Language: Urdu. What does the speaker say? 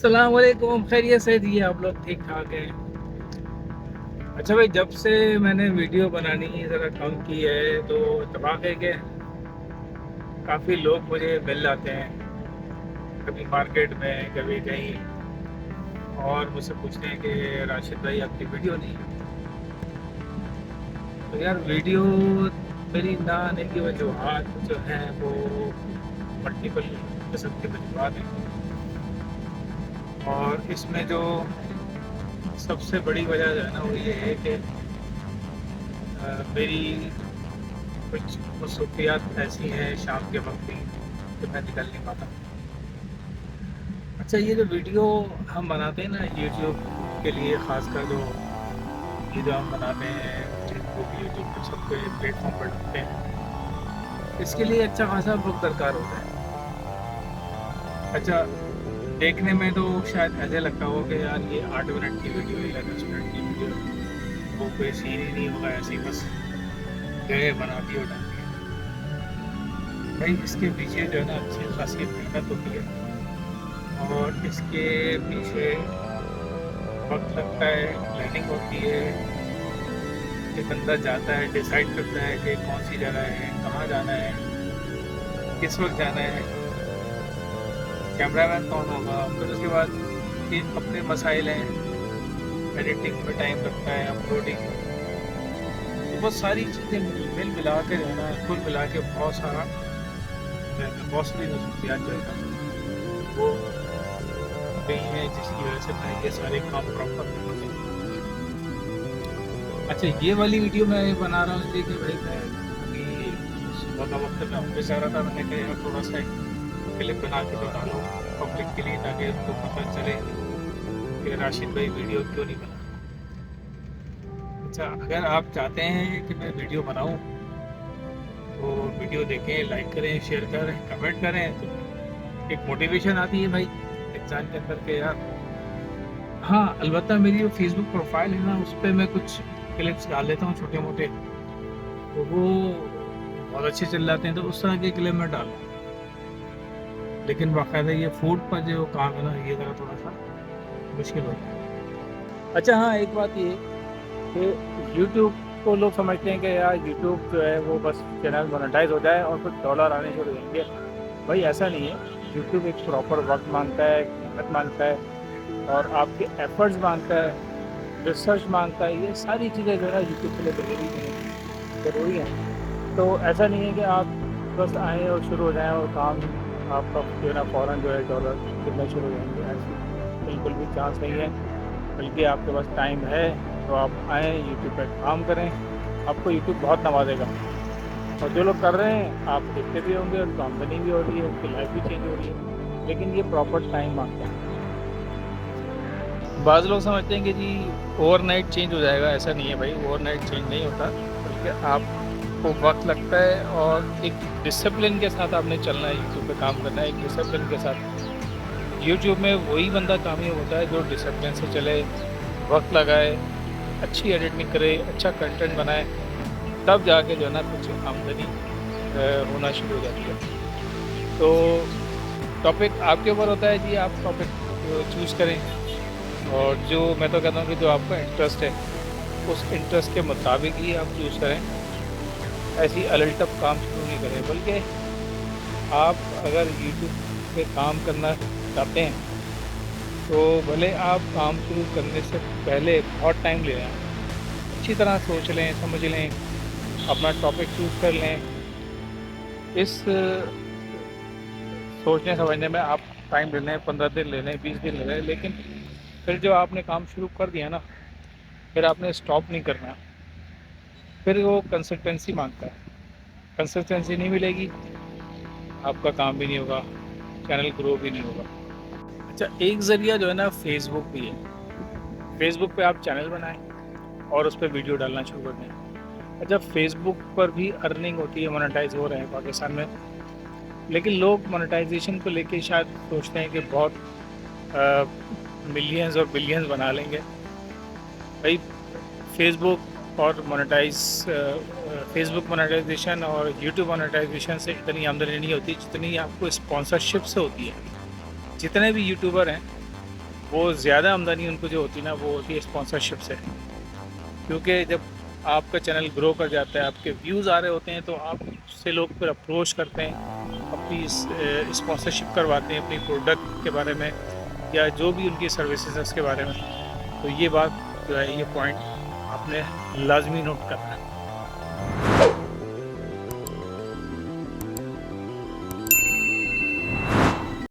السلام علیکم، خیریت سے جی؟ آپ لوگ ٹھیک ٹھاک ہیں؟ اچھا بھائی، جب سے میں نے ویڈیو بنانی ذرا کم کی ہے تو اتفاق ہے کہ کافی لوگ مجھے مل جاتے ہیں، کبھی مارکیٹ میں کبھی کہیں، اور مجھ سے پوچھتے ہیں کہ راشد بھائی آپ کی ویڈیو نہیں ہے۔ تو یار ویڈیو میری نہ آنے کی وجوہات جو ہیں وہ ملٹیپل قسم کی وجوہات ہیں، اور اس میں جو سب سے بڑی وجہ جو ہے نا وہ یہ ہے کہ میری کچھ مصروفیات ایسی ہیں شام کے وقت بھی کہ میں نکل نہیں پاتا۔ اچھا، یہ جو ویڈیو ہم بناتے ہیں نا یوٹیوب کے لیے، خاص کر جو یہ جو ہم بناتے ہیں فیس بک یوٹیوب پہ سب کے پلیٹ فارم پر ڈالتے ہیں، اس کے لیے اچھا خاصا وقت درکار ہوتا ہے۔ اچھا، دیکھنے میں تو شاید ایسے لگتا ہو کہ یار یہ 8 منٹ کی ویڈیو ہے یا 10 منٹ کی ویڈیو ہے، وہ کوئی سین ہی نہیں ہوگا، ایسی بس گئے بنا دی اور ڈال دیا۔ بھائی اس کے پیچھے جو ہے نا اچھی خاصی محنت ہوتی ہے، اور اس کے پیچھے وقت لگتا ہے، پلاننگ ہوتی ہے کہ بندہ جاتا ہے، ڈیسائیڈ کرتا ہے کہ کون سی جگہ ہے، کہاں جانا ہے، کس وقت جانا ہے، کیمرہ مین کون ہوگا، پھر اس کے بعد یہ اپنے مسائل ہیں، ایڈیٹنگ میں ٹائم لگتا ہے، اپلوڈنگ، تو بہت ساری چیزیں مل ملا کے جو ہے نا کل ملا کے بہت ساری مصروفیات جو ہے نا وہ گئی ہیں، جس کی وجہ سے میں یہ سارے کام پراپر نہیں ہوتے۔ اچھا، یہ والی ویڈیو میں بنا رہا ہوں اس لیے کہ بھائی میں ابھی صبح کا وقت میں آفس جا رہا تھا، میں نے کہا یار تھوڑا سا ایک کلپ بنا کے تو ڈالوں پبلک کے لیے، تاکہ ان کو پتہ چلے کہ راشد بھائی ویڈیو کیوں نہیں بنا۔ اچھا، اگر آپ چاہتے ہیں کہ میں ویڈیو بناؤں تو ویڈیو دیکھیں، لائک کریں، شیئر کریں، کمنٹ کریں، تو ایک موٹیویشن آتی ہے بھائی انسان کے اندر کہ یار ہاں، البتہ میری جو فیس بک پروفائل ہے نا اس پہ میں کچھ کلپس ڈال دیتا ہوں چھوٹے موٹے، تو وہ بہت اچھے چل جاتے ہیں، تو اس طرح کے کلپ میں ڈالوں، لیکن باقاعدہ یہ فوڈ پر جو کام ہے نا یہ ذرا تھوڑا سا مشکل ہوتا ہے۔ اچھا ہاں، ایک بات یہ کہ یوٹیوب کو لوگ سمجھتے ہیں کہ یار یوٹیوب جو ہے وہ بس چینل مونیٹائز ہو جائے اور پھر ڈالر آنے شروع ہو جائیں گے۔ بھائی ایسا نہیں ہے، یوٹیوب ایک پراپر وقت مانگتا ہے، محنت مانگتا ہے، اور آپ کے ایفرٹس مانگتا ہے، ریسرچ مانگتا ہے، یہ ساری چیزیں جو ہے نا یوٹیوب کے لیے ضروری ہیں۔ تو ایسا نہیں ہے کہ آپ بس آئیں اور شروع ہو جائیں اور کام آپ کا جو ہے نا فوراً جو ہے ڈالر ملنا شروع ہو جائیں گے، ایسی بالکل بھی چانس نہیں ہے، بلکہ آپ کے پاس ٹائم ہے تو آپ آئیں، یوٹیوب پہ کام کریں، آپ کو یوٹیوب بہت نوازے گا، اور جو لوگ کر رہے ہیں آپ دیکھتے بھی ہوں گے، ان کو آمدنی بھی ہو رہی ہے، ان کی لائف بھی چینج ہو رہی ہے، لیکن یہ پراپر ٹائم مانگتا ہے۔ بعض لوگ سمجھتے ہیں کہ جی اوور نائٹ چینج ہو جائے گا، ایسا نہیں ہے بھائی، اوور نائٹ چینج نہیں ہوتا، بلکہ آپ کو وقت لگتا ہے، اور ایک ڈسپلن کے ساتھ آپ نے چلنا ہے، یوٹیوب پہ کام کرنا ہے ایک ڈسپلن کے ساتھ۔ یوٹیوب میں وہی بندہ کامیاب ہوتا ہے جو ڈسپلن سے چلے، وقت لگائے، اچھی ایڈیٹنگ کرے، اچھا کنٹینٹ بنائے، تب جا کے جو ہے نا کچھ آمدنی ہونا شروع ہو جاتی ہے۔ تو ٹاپک آپ کے اوپر ہوتا ہے جی، آپ ٹاپک چوز کریں، اور جو میں تو کہتا ہوں کہ جو آپ کا انٹرسٹ ہے اس انٹرسٹ کے مطابق ہی آپ چوز کریں، ایسی الٹپ کام شروع نہیں کریں، بلکہ آپ اگر یوٹیوب پہ کام کرنا چاہتے ہیں تو بھلے آپ کام شروع کرنے سے پہلے بہت ٹائم لے لیں، اچھی طرح سوچ لیں، سمجھ لیں، اپنا ٹاپک چوز کر لیں، اس سوچنے سمجھنے میں آپ ٹائم لے لیں، 15 دن لے لیں، 20 دن لے لیں، لیکن پھر جو آپ نے کام شروع کر دیا نا، پھر آپ نے اسٹاپ نہیں کرنا، پھر وہ کنسسٹنسی مانگتا ہے، کنسسٹنسی نہیں ملے گی آپ کا کام بھی نہیں ہوگا، چینل گرو بھی نہیں ہوگا۔ اچھا، ایک ذریعہ جو ہے نا فیس بک بھی ہے، فیس بک پہ آپ چینل بنائیں اور اس پہ ویڈیو ڈالنا شروع کر دیں۔ اچھا، فیس بک پر بھی ارننگ ہوتی ہے، مونیٹائز ہو رہے ہیں پاکستان میں، لیکن لوگ مونیٹائزیشن کو لے کے شاید سوچتے ہیں کہ بہت ملینز اور بلینز بنا لیں گے۔ بھائی فیس بک اور فیس بک مونیٹائزیشن اور یوٹیوب مونیٹائزیشن سے اتنی آمدنی نہیں ہوتی جتنی آپ کو اسپانسرشپ سے ہوتی ہے۔ جتنے بھی یوٹیوبر ہیں وہ زیادہ آمدنی ان کو جو ہوتی ہے نا وہ ہوتی ہے اسپانسرشپ سے، کیونکہ جب آپ کا چینل گرو کر جاتا ہے، آپ کے ویوز آ رہے ہوتے ہیں، تو آپ سے لوگ پھر اپروچ کرتے ہیں، اپنی اسپانسرشپ کرواتے ہیں اپنی پروڈکٹ کے بارے میں یا جو بھی ان کی سروسز ہیں اس کے بارے میں. تو یہ بات جو ہے، یہ پوائنٹ آپ نے لازمی نوٹ کرنا ہے.